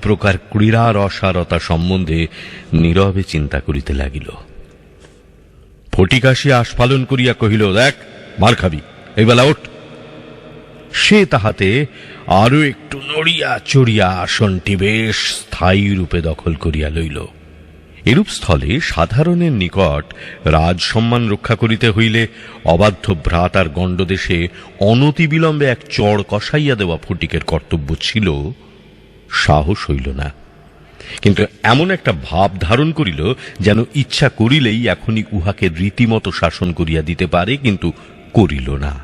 প্রকার ক্রীড়া রসারতা সম্বন্ধে নীরবে চিন্তা করিতে লাগিল। ফটিক আসিয়া আস্ফালন করিয়া কহিল, দেখ, মার খাবি, এই বেলা ওঠ। সে তাহাতে আরো একটু নড়িয়া চড়িয়া আসনটি বেশ স্থায়ী রূপে দখল করিয়া লইল। এরূপ স্থলে সাধারণের নিকট রাজসম্মান রক্ষা করিতে হইলে অবাধ্য ভ্রাতার গণ্ডদেশে অনতিবিলম্বে এক চড় কষাইয়া দেওয়া ফটিকের কর্তব্য ছিল। সাহস হইল না, কিন্তু এমন একটা ভাব ধারণ করিল যেন ইচ্ছা করিলেই এখনই উহাকে রীতিমতো শাসন করিয়া দিতে পারে, কিন্তু করিল না।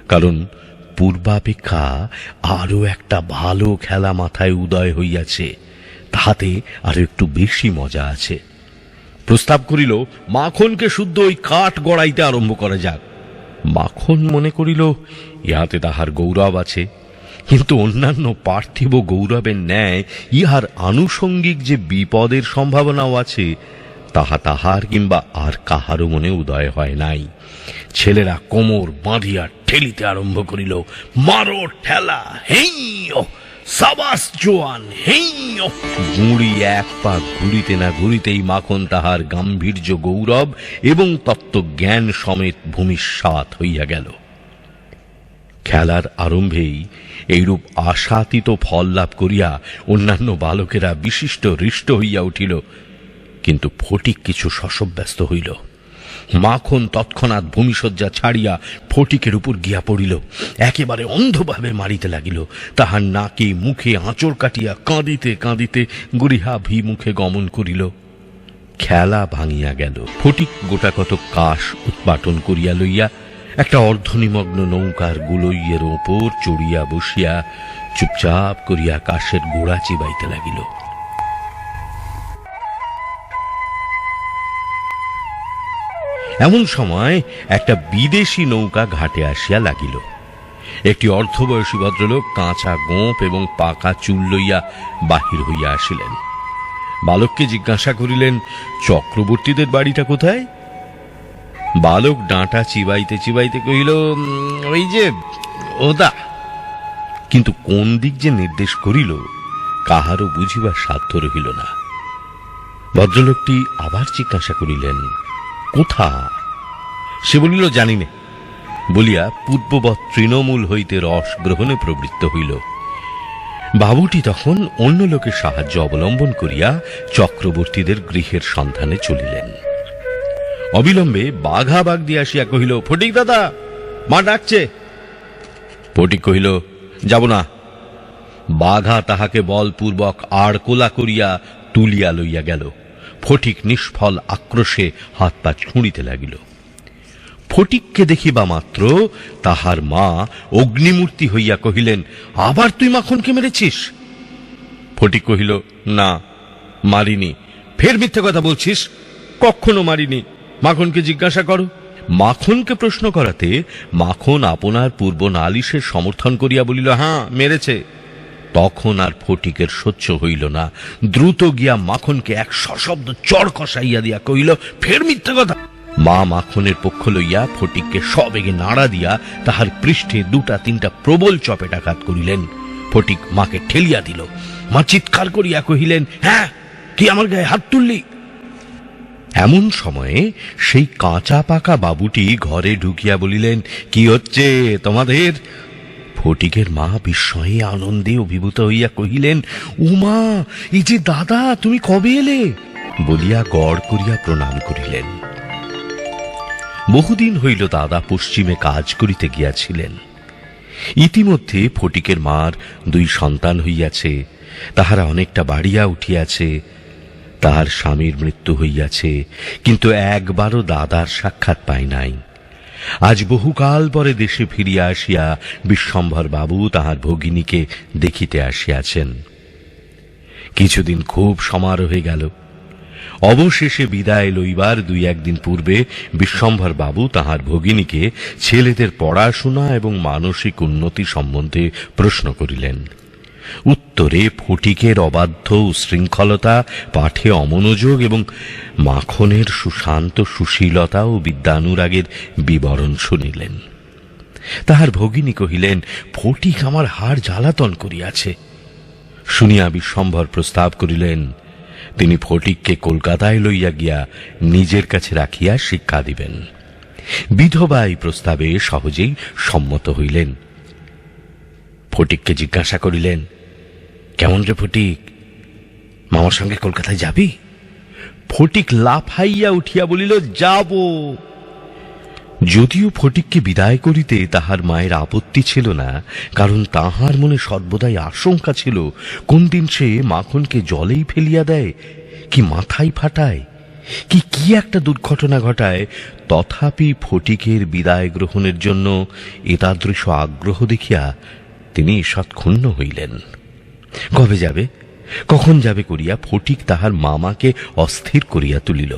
কারণ পূর্বাপেক্ষা আরো একটা ভালো খেলা মাথায় উদয় হইয়াছে, তাহাতে আরো একটু বেশি মজা আছে। প্রস্তাব করিল, মাখনকে শুদ্ধ ওই কাঠ গড়াইতে আরম্ভ করা যাক। মাখন মনে করিল, ইহাতে তাহার গৌরব আছে, কিন্তু অন্যান্য পার্থিব গৌরবের ন্যায় ইহার আনুষঙ্গিক যে বিপদের সম্ভাবনাও আছে, তাহা তাহার কিংবা আর কাহারও মনে উদয় হয় নাই। ছেলেরা কোমর বাঁধিয়া ঠেলিতে আরম্ভ করিল, মারো ঠেলা, হেইও সাবাস জোয়ান, হেইও। গুঁড়ি এক পা ঘুরিতে না ঘুরিতেই মাখন তাহার গাম্ভীর্য গৌরব এবং তত্ত্বজ্ঞান সমেত ভূমিসাৎ হইয়া গেল। খেলার আরম্ভেই এইরূপ আশাতীত ফল লাভ করিয়া অন্যান্য বালকেরা বিশিষ্ট হৃষ্ট হইয়া উঠিল, কিন্তু ফটিক কিছু শশব্যস্ত হইল। মাখন তৎক্ষণাৎ ভূমিশয্যা ছাড়িয়া ফটিকের উপর গিয়া পড়িল, একেবারে অন্ধভাবে মারিতে লাগিল। তাহার নাকে মুখে আঁচড় কাটিয়া কাঁদিতে কাঁদিতে গৃহাভিমুখে গমন করিল। খেলা ভাঙিয়া গেল। ফটিক গোটাকত কাশ উৎপাটন করিয়া লইয়া একটা অর্ধনিমগ্ন নৌকার গুলইয়ের ওপর চড়িয়া বসিয়া চুপচাপ করিয়া কাশের গোড়া চিবাইতে লাগিল। এমন সময় একটা বিদেশি নৌকা ঘাটে আসিয়া লাগিল। একটি অর্ধবয়সী ভদ্রলোক কাঁচা গোঁপ এবং পাকা চুল লইয়া বাহির হইয়া আসিলেন। বালককে জিজ্ঞাসা করিলেন, চক্রবর্তীদের বাড়িটা কোথায়? বালক ডাঁটা চিবাইতে চিবাইতে কহিল, ওই যে ওদা। কিন্তু কোন দিক যে নির্দেশ করিল কাহারও বুঝিবার সাধ্য রহিল না। ভদ্রলোকটি আবার জিজ্ঞাসা করিলেন, কোথা? সে বলিল, জানি নে, বলিয়া পূর্ববৎ তৃণমূল হইতে রস গ্রহণে প্রবৃত্ত হইল। বাবুটি তখন অন্য লোকের সাহায্য অবলম্বন করিয়া চক্রবর্তীদের গৃহের সন্ধানে চলিলেন। অবিলম্বে বাঘা বাগ দিয়ে আসিয়া কহিল, ফটিক দাদা, মা ডাকছে। ফটিক কহিল, যাব না। বাঘা তাহাকে বলপূর্বক আড়কোলা করিয়া তুলিয়া লইয়া গেল। ফটিক নিষ্ফল আক্রোশে হাত পা ছুঁড়িতে লাগিল। ফটিককে দেখিবা মাত্র তাহার মা অগ্নিমূর্তি হইয়া কহিলেন, আবার তুই মাখনকে মেরেছিস? ফটিক কহিল, না, মারিনি। ফের মিথ্যে কথা বলছিস? কখনো মারিনি, মাখনকে জিজ্ঞাসা করো। মাখনকে প্রশ্ন করাতে মাখন আপনার পূর্ব নালিশের সমর্থন করিয়া বলিল, হ্যাঁ, মেরেছে। তখন আর ফটিকের সহ্য হইল না। দ্রুত গিয়া মাখনকে এক সশব্দ চড় কষাইয়া দিয়া কহিল, ফের মিথ্যে কথা। মা মাখনের পক্ষ লইয়া ফটিককে সবেগে নাড়া দিয়া তাহার পৃষ্ঠে দুটা তিনটা প্রবল চপেটাঘাত করিলেন। ফটিক মাকে ঠেলিয়া দিল। মা চিৎকার করিয়া কহিলেন, হ্যাঁ, তুই আমার গায়ে হাত তুললি? এমন সময়ে সেই কাঁচা পাকা বাবুটি ঘরে ঢুকিয়া বলিলেন, কি হচ্ছে তোমাদের? ফটিকের মা বিস্ময়ে আনন্দে অভিভূত হইয়া কহিলেন, উমা, এই যে দাদা, তুমি কবে এলে? বলিয়া গড় করিয়া প্রণাম করিলেন। বহুদিন হইল দাদা পশ্চিমে কাজ করিতে গিয়াছিলেন। ইতিমধ্যে ফটিকের মার দুই সন্তান হইয়াছে, তাহারা অনেকটা বাড়িয়া উঠিয়াছে। তাহার স্বামীর মৃত্যু হইয়াছে, কিন্তু একবারও দাদার সাক্ষাৎ পায় নাই। আজ বহুকাল পরে দেশে ফিরিয়া আসিয়া বিশ্বম্ভর বাবু তাহার ভগিনীকে দেখিতে আসিয়াছেন। কিছুদিন খুব সমারোহে গেল। অবশেষে বিদায় লইবার দুই একদিন পূর্বে বিশ্বম্ভর বাবু তাহার ভগিনীকে ছেলেদের পড়াশোনা এবং মানসিক উন্নতি সম্বন্ধে প্রশ্ন করিলেন। উত্তরে ফটিকের অবাধ্য উশৃঙ্খলতা, পাঠে অমনোযোগ এবং মাখনের সুশান্ত সুশীলতা ও বিদ্যানুরাগের বিবরণ শুনিলেন। তাহার ভগিনী কহিলেন, ফটিক আমার হাড় জ্বালাতন করিয়াছে। শুনিয়া বিশ্বম্ভর প্রস্তাব করিলেন তিনি ফটিককে কলকাতায় লইয়া গিয়া নিজের কাছে রাখিয়া শিক্ষা দিবেন। বিধবা এই প্রস্তাবে সহজেই সম্মত হইলেন। ফটিককে জিজ্ঞাসা করিলেন, কেমন রে ফটিক, মামার সঙ্গে কলকাতায় যাবি? ফটিক লাফাইয়া উঠিয়া বলিল, যাব। যদিও ফটিককে বিদায় করিতে তাহার মায়ের আপত্তি ছিল না, কারণ তাহার মনে সর্বদাই আশঙ্কা ছিল কোন দিন সে মাখনকে জলেই ফেলিয়া দেয়, কি মাথায় ফাটায়, কি একটা দুর্ঘটনা ঘটায়। তথাপি ফটিকের বিদায় গ্রহণের জন্য এতাদৃশ আগ্রহ দেখিয়া তিনি ঈষৎ ক্ষুণ্ণ হইলেন। কবে যাবে, কখন যাবে করিয়া ফটিক তাহার মামাকে অস্থির করিয়া তুলিল।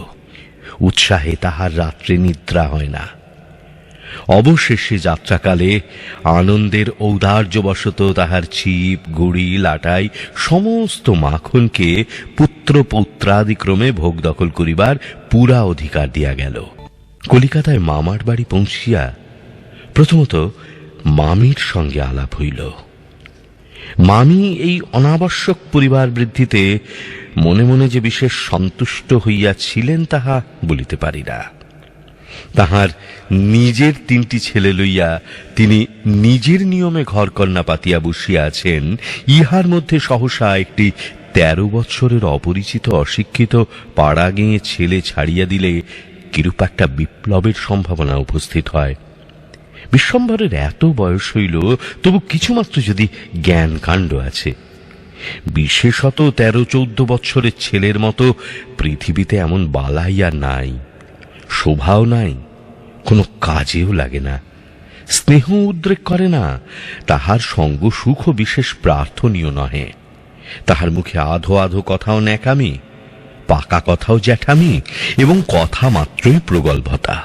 উৎসাহে তাহার রাত্রে নিদ্রা হয় না। অবশেষে যাত্রাকালে আনন্দের ঔদার্যবশত তাহার ছিপ, গুড়ি, লাটাই সমস্ত মাখনকে পুত্র পৌত্রাদিক্রমে ভোগ দখল করিবার পুরা অধিকার দিয়া গেল। কলিকাতায় মামার বাড়ি পৌঁছিয়া প্রথমত মামির সঙ্গে আলাপ হইল। মামি এই অনাবশ্যক পরিবার বৃদ্ধিতে মনে মনে যে বিশেষ সন্তুষ্ট হইয়াছিলেন তাহা বলিতে পারি না। তাহার নিজের 3টি ছেলে লইয়া তিনি নিজের নিয়মে ঘরকন্যা পাতিয়া বসিয়া আছেন, ইহার মধ্যে সহসা একটি 13 বৎসরের অপরিচিত অশিক্ষিত পাড়া গেঁয়ে ছেলে ছাড়িয়া দিলে কিরূপ একটা বিপ্লবের সম্ভাবনা উপস্থিত হয়। বিশ্বম্ভরের এত বয়স হইল, তবু কিছুমাত্র যদি জ্ঞান কাণ্ড আছে। বিশেষত 13-14 বৎসরের ছেলের মতো পৃথিবীতে এমন বালাই আর নাই। শোভাও নাই, কোনো কাজেও লাগে না, স্নেহ উদ্রেক করে না, তাহার সঙ্গ সুখ বিশেষ প্রার্থনীয় নহে। তাহার মুখে আধো আধো কথাও ন্যাকামি, পাকা কথাও জ্যাঠামি, এবং কথা মাত্রই প্রগল্ভতা।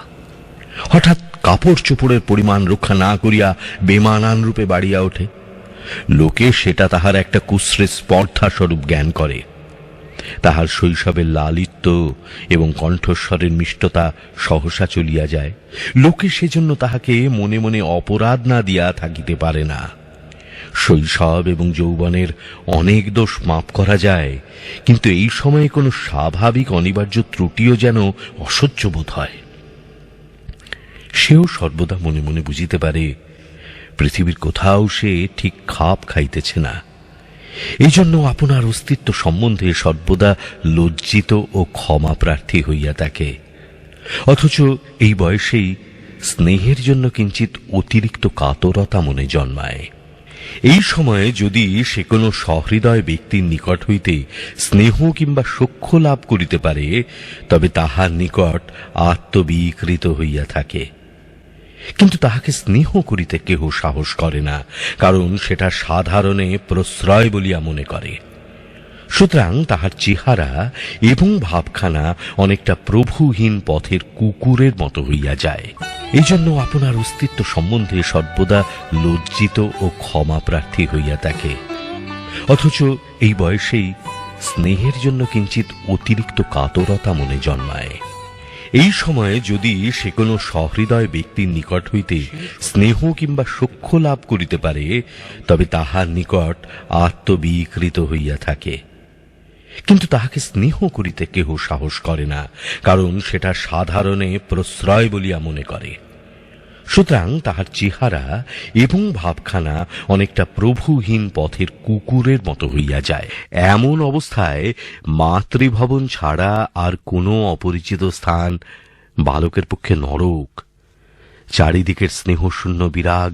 হঠাৎ কাপড় চোপড়ের পরিমাণ রক্ষা না করিয়া বেমানান রূপে বাড়িয়া ওঠে। লোকে সেটা তাহার একটা কুশ্রে স্পর্ধা স্বরূপ জ্ঞান করে। তাহার শৈশবের লালিত্য এবং কণ্ঠস্বরের মিষ্টতা সহসা চলিয়া যায়। লোকে সেজন্য তাহাকে মনে মনে অপরাধ না দিয়া থাকিতে পারে না। শৈশব এবং যৌবনের অনেক দোষ মাপ করা যায়, কিন্তু এই সময়ে কোনো স্বাভাবিক অনিবার্য ত্রুটিও যেন অসহ্য বোধ হয়। সেও সর্বদা মনে মনে বুঝিতে পারে পৃথিবীর কোথাও সে ঠিক খাপ খাইতেছে না। এই জন্য আপনার অস্তিত্ব সম্বন্ধে সর্বদা লজ্জিত ও ক্ষমা প্রার্থী হইয়া থাকে। অথচ এই বয়সেই স্নেহের জন্য কিঞ্চিত অতিরিক্ত কাতরতা মনে জন্মায়। এই সময়ে যদি সে কোনো সহৃদয় ব্যক্তির নিকট হইতে স্নেহ কিংবা সখ্য লাভ করিতে পারে, তবে তাহার নিকট আত্মবিকৃত হইয়া থাকে। কিন্তু তাহাকে স্নেহ করিতে কেহ সাহস করে না, কারণ সেটা সাধারণে প্রশ্রয় বলিয়া মনে করে। সুতরাং তাহার চেহারা এবং ভাবখানা অনেকটা প্রভুহীন পথের কুকুরের মতো হইয়া যায়। এই জন্য আপনার অস্তিত্ব সম্বন্ধে সর্বদা লজ্জিত ও ক্ষমা প্রার্থী হইয়া থাকে। অথচ এই বয়সেই স্নেহের জন্য কিঞ্চিত অতিরিক্ত কাতরতা মনে জন্মায়। এই সময়ে যদি সে কোনো সহৃদয় ব্যক্তির নিকট হইতে স্নেহ কিংবা সখ্য লাভ করিতে পারে, তবে তাহার নিকট আত্মবিকৃত হইয়া থাকে। কিন্তু তাহাকে স্নেহ করিতে কেহ সাহস করে না, কারণ সেটা সাধারণে প্রশ্রয় বলিয়া মনে করে। সুতরাং তাহার চেহারা এবং ভাবখানা অনেকটা প্রভুহীন পথের কুকুরের মতো হইয়া যায়। এমন অবস্থায় মাতৃভবন ছাড়া আর কোনো অপরিচিত স্থান বালকের পক্ষে নরক। চারিদিকের স্নেহশূন্য বিরাগ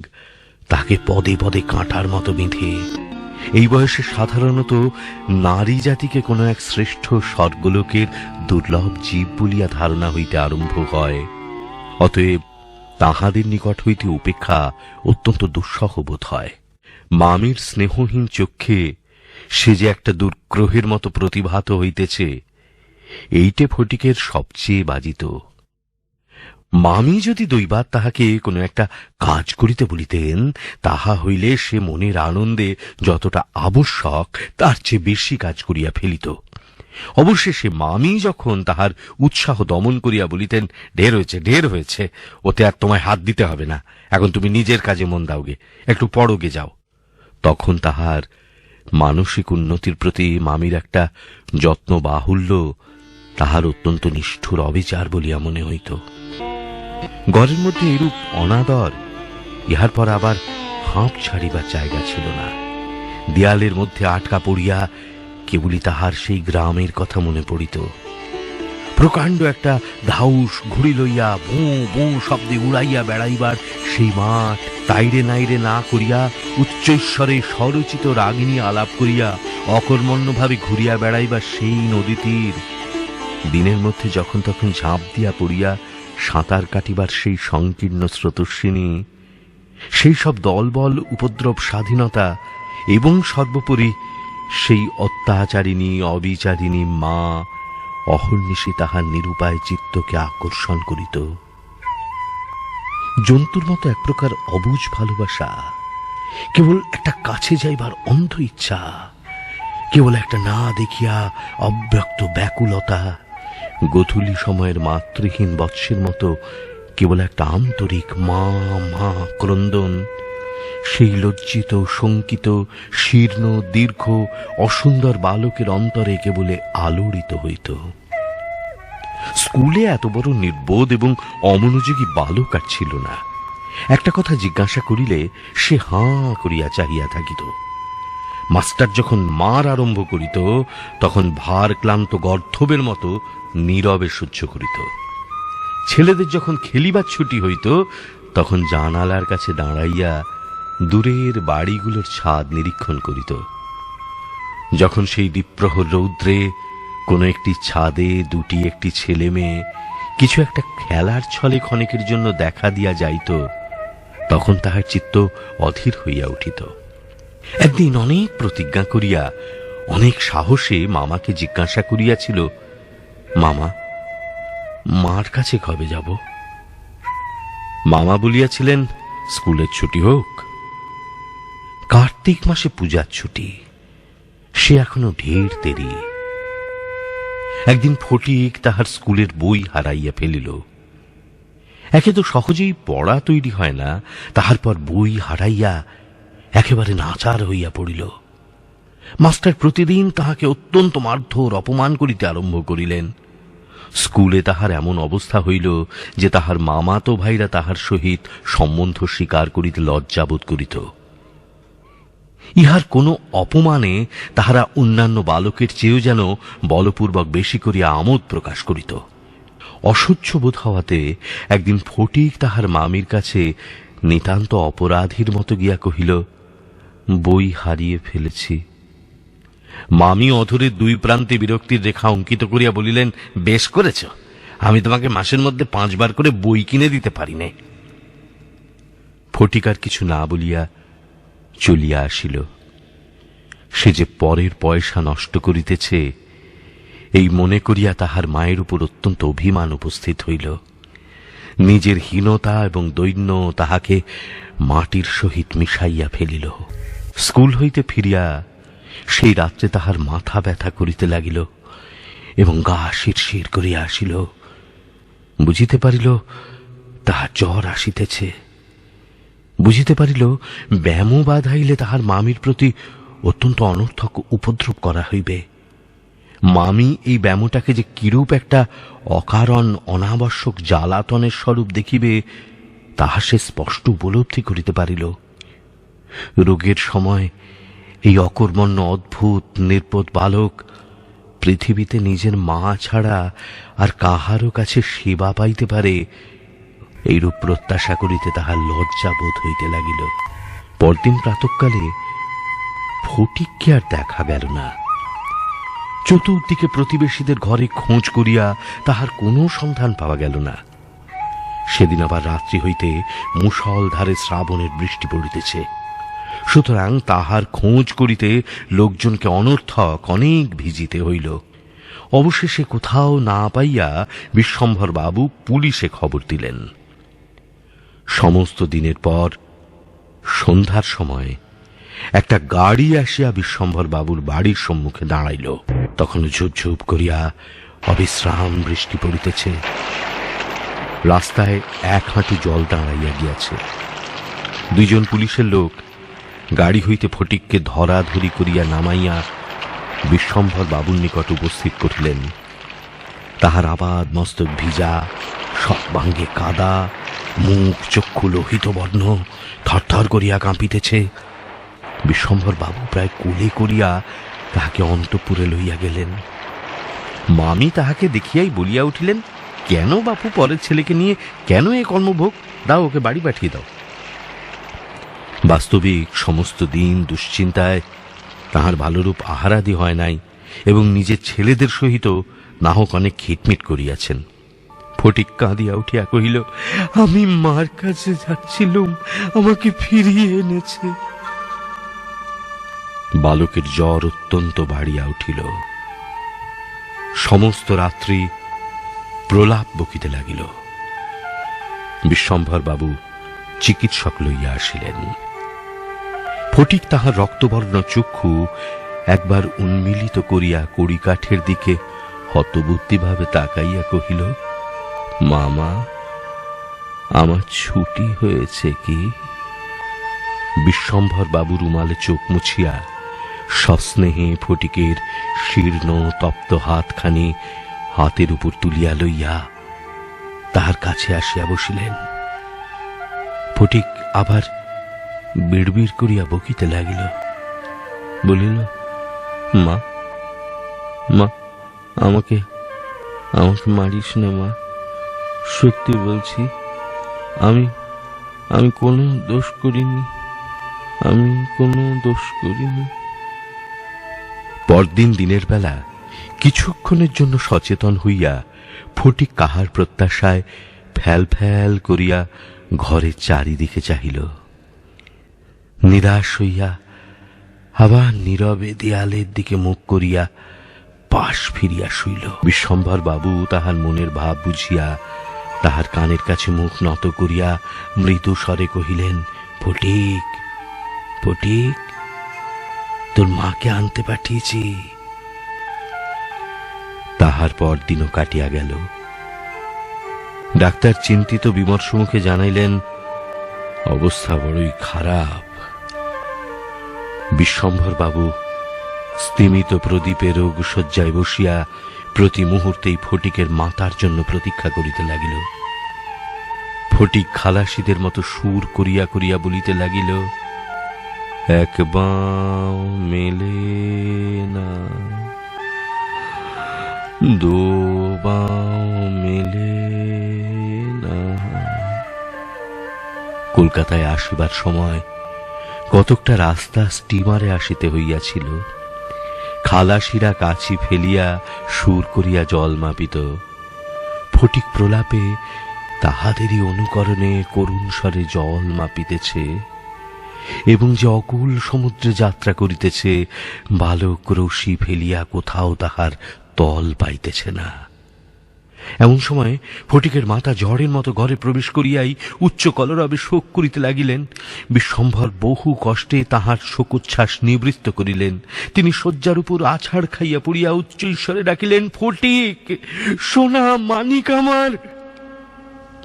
তাকে পদে পদে কাঁটার মতো বিঁধে। এই বয়সে সাধারণত নারী জাতিকে কোনো এক শ্রেষ্ঠ স্বর্গলোকের দুর্লভ জীব বলিয়া ধারণা হইতে আরম্ভ হয়। অতএব তাহাদের নিকট হইতে উপেক্ষা অত্যন্ত দুঃসহ বোধ হয়। মামির স্নেহহীন চক্ষে সে যে একটা দুর্গ্রহের মতো প্রতিভাত হইতেছে, এইটে ফটিকের সবচেয়ে বাজিত। মামি যদি দৈবাত তাহাকে কোনো একটা কাজ করিতে বলিতেন, তাহা হইলে সে মনের আনন্দে যতটা আবশ্যক তার চেয়ে বেশি কাজ করিয়া ফেলিত। অবশেষে মামি যখন তাহার উৎসাহ দমন করিয়া বলিতেন, ঢের হয়েছে, ঢের হয়েছে, ওতে আর তোমায় হাত দিতে হবে না, এখন তুমি নিজের কাজে মন দাওগে, একটু পড়োগে যাও, তখন তাহার মানসিক উন্নতির প্রতি মামির একটা যত্ন বাহুল্য তাহার অত্যন্ত নিষ্ঠুর অবিচার বলিয়া মনে হইত। ঘরের মধ্যে এরূপ অনাদর ইহার পর আবার হাঁপ ছাড়িবার জায়গা ছিল না। দেয়ালের মধ্যে আটকা পড়িয়া কেবলই তাহার সেই গ্রামের কথা মনে পড়িত। প্রকাণ্ড একটা ধাউস ঘুড়ি লইয়া বোঁ বোঁ শব্দে উড়াইয়া বেড়াইবার সেই মাঠ, তাইরে নাইরে না করিয়া উচ্চৈশ্বরে স্বরচিত রাগিনী আলাপ করিয়া অকর্মণ্যভাবে ঘুরিয়া বেড়াইবার সেই নদী তীর, দিনের মধ্যে যখন তখন ঝাঁপ দিয়া পড়িয়া সাঁতার কাটিবার সেই সংকীর্ণ স্রোতস্বিনী, সেই সব দলবল উপদ্রব স্বাধীনতা এবং সর্বোপরি সেই অত্যাচারিণী অবিচারিণী মা অহর্নিশি তাহার নিরুপায় চিত্তকে আকর্ষণ করিত। জন্তুর মতো এক প্রকার অবুঝ ভালোবাসা, কেবল একটা কাছে যাইবার অন্ধ ইচ্ছা, কেবল একটা না দেখিয়া অব্যক্ত ব্যাকুলতা, গোধূলি সময়ের মাতৃহীন বৎসের মতো কেবল একটা আন্তরিক মা মা ক্রন্দন, সেই লজ্জিত শঙ্কিত শীর্ণ দীর্ঘ অসুন্দর বালকের অন্তরে কেবলে আলোড়িত হইত। স্কুলে এত বড় নির্বোধ এবং অমনোযোগী বালক আর ছিল না। একটা কথা জিজ্ঞাসা করিলে সে হাঁ করিয়া চাহিয়া থাকিত। মাস্টার যখন মার আরম্ভ করিত তখন ভার ক্লান্ত গর্ধবের মতো নীরবে সহ্য করিত। ছেলেদের যখন খেলিবার ছুটি হইত তখন জানালার কাছে দাঁড়াইয়া দূরের বাড়িগুলোর ছাদ নিরীক্ষণ করিত। যখন সেই দ্বিপ্রহর রৌদ্রে কোনো একটি ছাদে দুটি একটি ছেলে মেয়ে কিছু একটা খেলার ছলে ক্ষণিকের জন্য দেখা দিয়া যাইত, তখন তাহার চিত্ত অধীর হইয়া উঠিত। একদিন অনেক প্রতিজ্ঞা করিয়া অনেক সাহসে মামাকে জিজ্ঞাসা করিয়াছিল, মামা, মার কাছে কবে যাব? মামা বলিয়াছিলেন, স্কুলের ছুটি হোক। কার্তিক মাসে পূজার ছুটি, সে এখনো ঢের দেরি। একদিন ফটিক তাহার স্কুলের বই হারাইয়া ফেলিল। একে তো সহজেই পড়া তৈরি হয় না, তাহার পর বই হারাইয়া একেবারে নাচার হইয়া পড়িল। মাস্টার প্রতিদিন তাহাকে অত্যন্ত মারধর অপমান করিতে আরম্ভ করিলেন। স্কুলে তাহার এমন অবস্থা হইল যে তাহার মামাতো ভাইরা তাহার সহিত সম্বন্ধ স্বীকার করিতে লজ্জাবোধ করিত। ইহার কোনো অপমানে তাহারা অন্যান্য বালকের চেয়েও যেন বলপূর্বক বেশি করিয়া আমোদ প্রকাশ করিত। অসহ্য বোধ হওয়াতে একদিন ফটিক তাহার মামির কাছে নিতান্ত অপরাধীর মতো গিয়া কহিল, বই হারিয়ে ফেলেছি। মামি অধরের দুই প্রান্তে বিরক্তির রেখা অঙ্কিত করিয়া বলিলেন, বেশ করেছ, আমি তোমাকে মাসের মধ্যে 5 বার করে বই কিনে দিতে পারি নে। ফটিক আর কিছু না বলিয়া চলিয়া আসিল। সে যে পরের পয়সা নষ্ট করিতেছে এই মনে করিয়া তাহার মায়ের উপর অত্যন্ত অভিমান উপস্থিত হইল। নিজের হীনতা এবং দৈন্য তাহাকে মাটির সহিত মিশাইয়া ফেলিল। স্কুল হইতে ফিরিয়া সেই রাত্রে তাহার মাথা ব্যথা করিতে লাগিল এবং গা শিরশির করিয়া আসিল। বুঝিতে পারিল তাহার জ্বর আসিতেছে। বুঝিতে পারিল ব্যামো বাঁধাইলে তাহার মামির প্রতি অত্যন্ত অনর্থক উপদ্রব করা হইবে। মামি এই ব্যামোটাকে যে কিরূপ একটা অকারণ অনাবশ্যক জ্বালাতনের স্বরূপ দেখিবে তাহা সে স্পষ্ট উপলব্ধি করিতে পারিল। রোগের সময় এই অকর্মণ্য অদ্ভুত নির্বোধ বালক পৃথিবীতে নিজের মা ছাড়া আর কাহারও কাছে সেবা পাইতে পারে এইরূপ প্রত্যাশা করিতে তাহার লজ্জা বোধ হইতে লাগিল। পরদিন প্রাতঃকালে ফটিককে আর দেখা গেল না। চতুর্দিকে প্রতিবেশীদের ঘরে খোঁজ করিয়া তাহার কোনো সন্ধান পাওয়া গেল না। সেদিন আবার রাত্রি হইতে মুষলধারে শ্রাবণের বৃষ্টি পড়িতেছে। সুতরাং তাহার খোঁজ করিতে লোকজনকে অনর্থক অনেক ভিজিতে হইল। অবশেষে কোথাও না পাইয়া বিশ্বম্ভর বাবু পুলিশে খবর দিলেন। সমস্ত দিনের পর সন্ধ্যার সময় একটা গাড়ি আসিয়া বিশ্বম্ভর বাবুর বাড়ির সম্মুখে দাঁড়াইল। তখন ঝুপঝুপ করিয়া অবিশ্রাম বৃষ্টি পড়িতেছে। রাস্তায় 1 হাঁটু জল দাঁড়াইয়া গিয়াছে। 2 জন পুলিশের লোক গাড়ি হইতে ফটিককে ধরাধরি করিয়া নামাইয়া বিশ্বম্ভর বাবুর নিকট উপস্থিত করিলেন। তাহার আবাদ মস্তক ভিজা, সর্বাঙ্গে কাদা, মুখ চক্ষু লোহিত বর্ণ, থরথর করিয়া কাঁপিতেছে। বিশ্বম্ভর বাবু প্রায় কোলে করিয়া তাহাকে অন্তঃপুরে লইয়া গেলেন। মামি তাহাকে দেখিয়াই বলিয়া উঠিলেন, কেন বাপু পরের ছেলেকে নিয়ে কেন এ কর্মভোগ? দাও, ওকে বাড়ি পাঠিয়ে দাও। বাস্তবিক সমস্ত দিন দুশ্চিন্তায় তাহার ভালোরূপ আহারাদি হয় নাই এবং নিজের ছেলেদের সহিত নাহক অনেক খিটমিট করিয়াছেন। ফটিক কাঁদিয়া উঠিয়া কহিল, আমি মার কাছে যাচ্ছিলুম, আমাকে ফিরিয়ে এনেছে। বালকের জ্বর অত্যন্ত বাড়িয়া উঠিল। সমস্ত রাত্রি প্রলাপ বকিতে লাগিল। বিশ্বম্ভর বাবু চিকিৎসক লইয়া আসিলেন। ফটিক তাহার রক্তবর্ণ চক্ষু একবার উন্মিলিত করিয়া কড়িকাঠের দিকে হতবুদ্ধিভাবে তাকাইয়া কহিল, মামা, আমার ছুটি হয়েছে কি? বিশ্বম্ভর বাবু রুমালে চোখ মুছিয়া সস্নেহে ফটিকের শীর্ণ তপ্ত হাতখানি হাতের উপর তুলিয়া লইয়া তাহার কাছে আসিয়া বসিলেন। ফটিক আবার বিড়বিড় করিয়া বকিতে লাগিল। বলিল, মা, মা, আমাকে আমাকে মারিস না মা, সত্যি বলছি, আমি কোনো দোষ করিনি, আমি কোনো দোষ করিনি। পরদিন দিনের বেলা কিছুক্ষণের জন্য সচেতন হইয়া ফটিক কাহার প্রত্যাশায় ফ্যাল ফ্যাল করিয়া ঘরের চারিদিকে চাহিল। নিরাশ হইয়া আবার নীরবে দেয়ালের দিকে মুখ করিয়া পাশ ফিরিয়া শুইল। বিশ্বম্ভর বাবু তাহার মনের ভাব বুঝিয়া তাহার কানের কাছে মুখ নত করিয়া মৃদু স্বরে কহিলেন, ফটিক, ফটিক, তোর মাকে আনতে পাঠিয়েছি। তাহার পর দিনও কাটিয়া গেল। ডাক্তার চিন্তিত বিমর্ষ মুখে জানাইলেন, অবস্থা বড়ই খারাপ। বিশ্বম্ভর বাবু স্তিমিত প্রদীপে রোগশয্যায় বসিয়া প্রতি মুহূর্তেই ফটিকের মাতার জন্য প্রতীক্ষা করিতে লাগিল। ফটিক খালাসিদের মতো সুর করিয়া করিয়া বলিতে লাগিল, এক বাঁও মেলে না, দো বাঁও মেলে না। কলকাতায় আসিবার সময় কতকটা রাস্তা স্টিমারে আসিতে হইয়াছিল। খালাসিরা কাছি ফেলিয়া সুর করিয়া জল মাপিত। ফটিক প্রলাপে তাহাদেরই অনুকরণে করুণ স্বরে জল মাপিতেছে এবং যে অকুল সমুদ্রে যাত্রা করিতেছে, বালক রশি ফেলিয়া কোথাও তাহার তল পাইতেছে না। এমন সময় ফটিকের মাতা ঝড়ের মতো ঘরে প্রবেশ করিয়াই উচ্চ কলরবে শোক করিতে লাগিলেন। বিশ্বম্ভর বহু কষ্টে তাহার শোকোচ্ছ্বাস নিবৃত্ত করিলেন। তিনি শয্যার উপর আছাড় খাইয়া পড়িয়া উচ্চ ঈশ্বরে ডাকিলেন, ফটিক, সোনা মানিক আমার।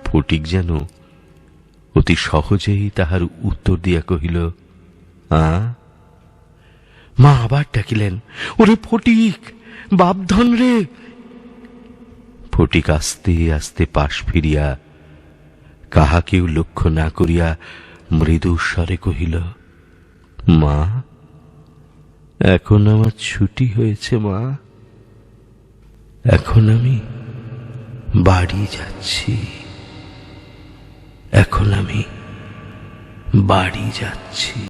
ফটিক যেন অতি সহজেই তাহার উত্তর দিয়া কহিল, মা আবার ডাকিলেন, ওরে ফটিক, বাপধন রে। ফটিক আস্তে আস্তে পাশ ফিরিয়া কাহাকেও লক্ষ্য না করিয়া মৃদু স্বরে কহিল, মা, এখন আমার ছুটি হয়েছে মা, এখন আমি বাড়ি যাচ্ছি, এখন আমি বাড়ি যাচ্ছি।